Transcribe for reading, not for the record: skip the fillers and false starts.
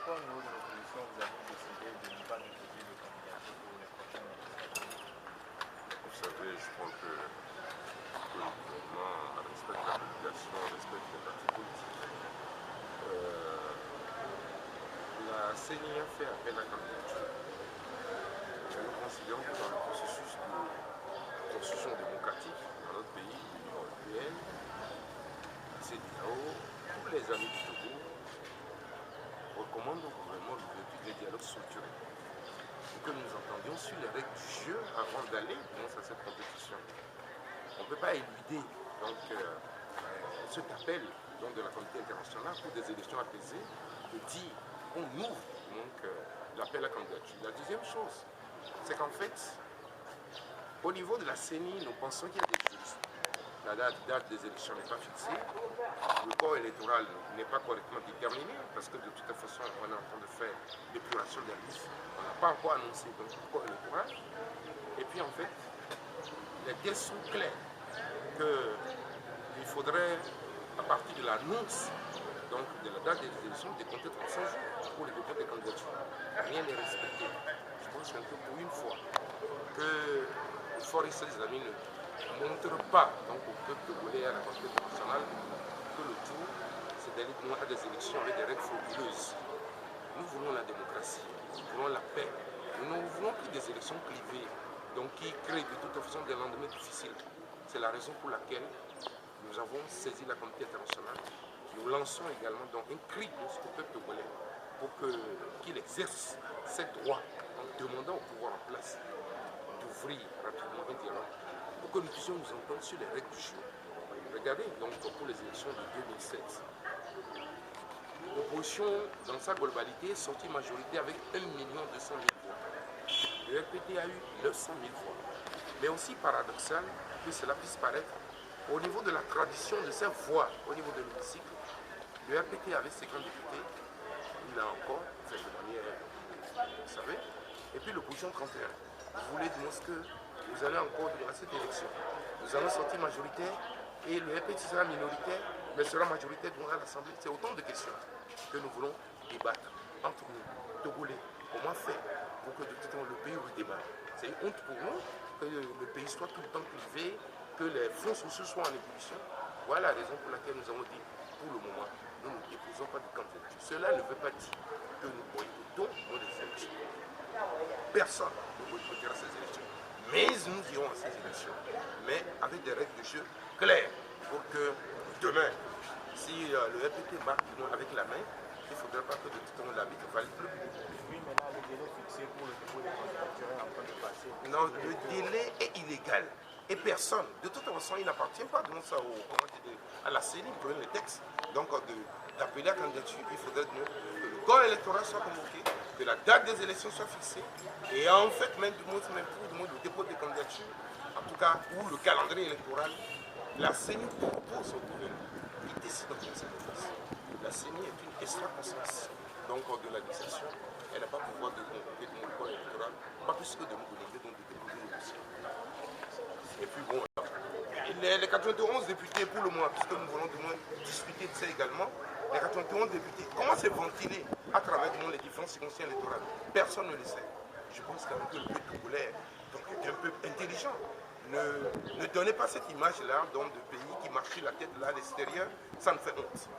pourquoi au niveau de l'opposition, vous avez décidé de ne pas déposer de candidature pour les prochaines législatives? Vous savez, je crois que le gouvernement respecte la population, respecte les partis politiques. La CENI a fait appel à candidature. Nous considérons que dans le processus de construction démocratique dans notre pays, l'Union européenne, la CEDEAO, tous les amis du Togo recommandent au gouvernement l'ouverture des dialogues structurés. Et que nous entendions sur les règles du jeu avant d'aller dans cette compétition. On ne peut pas éluder donc, cet appel donc, de la communauté internationale pour des élections apaisées de dire qu'on ouvre donc, l'appel à candidature. La deuxième chose, c'est qu'en fait, au niveau de la CENI, nous pensons qu'il y a des juristes. La date des élections n'est pas fixée. Le corps électoral n'est pas correctement déterminé parce que de toute façon, on est en train de faire l'épuration des listes. On n'a pas encore annoncé donc, le corps électoral. Et puis en fait, les délais sont clairs qu'il faudrait, à partir de l'annonce de la date des élections, décompter 35 jours pour le dépôt des candidatures. Rien n'est respecté. Je pense que pour une fois que le forest des amis ne montre pas donc, au peuple togolais et à la communauté internationale que le tout, c'est d'aller à des élections avec des règles frauduleuses. Nous voulons la démocratie, nous voulons la paix. Nous ne voulons plus des élections privées, donc qui créent de toute façon des lendemains difficiles. C'est la raison pour laquelle nous avons saisi la communauté internationale. Nous lançons également donc un cri au peuple togolais pour qu'il exerce ses droits en demandant au pouvoir en place d'ouvrir rapidement un dialogue pour que nous puissions nous entendre sur les règles du jeu. Regardez donc pour les élections de 2007. L'opposition dans sa globalité est sortie majorité avec 1 200 000 voix. Le RPT a eu 900 000 voix. Mais aussi paradoxal que cela puisse paraître, au niveau de la tradition de ces voix, au niveau de l'hémicycle, le RPT avait 50 députés, il a encore, fait de manière, vous savez, et puis l'opposition contraire. Vous voulez dire que vous allez encore à cette élection. Nous allons sortir majoritaire et le RPT sera minoritaire, mais sera majoritaire dans l'Assemblée. C'est autant de questions que nous voulons débattre entre nous, Togolais. Comment faire pour que de tout temps le pays redémarre? C'est une honte pour nous que le pays soit tout le temps privé, que les fonds sociaux soient en ébullition. Voilà la raison pour laquelle nous avons dit, pour le moment, nous ne déposons pas de candidature. Cela ne veut pas dire que nous boycottons nos élections. Personne ne boycottera ces élections. Mais nous irons à ces élections, mais avec des règles de jeu claires pour que demain, si le RPT marque avec la main, il ne faudrait pas que de tout temps l'arbitre valide plus. Oui, maintenant le délai fixé pour le dépôt des candidatures est en train de passer. Non, le délai est illégal. Et personne, de toute façon, il n'appartient pas donc, ça à la CENI, pour le texte, donc d'appeler à candidature. Il faudrait que le corps électoral soit convoqué, que la date des élections soit fixée, et en fait, même pour le dépôt des candidatures, en tout cas, ou le calendrier électoral, la CENI propose au gouvernement. Il décide en conséquence. La CENI est une extra-conscience donc de l'administration. Elle n'a pas pouvoir de convoquer de mon corps électoral, pas plus que de me demander donc de déposer une dossier. Et puis bon, les 91 députés pour le moment, puisque nous voulons discuter de ça également, les 91 députés, comment c'est ventilé à travers les différentes circonscriptions électorales? Personne ne le sait. Je pense qu'avec le peuple togolais, donc est un peuple intelligent. Ne donnez pas cette image-là de pays qui marche sur la tête là à l'extérieur, ça me fait honte.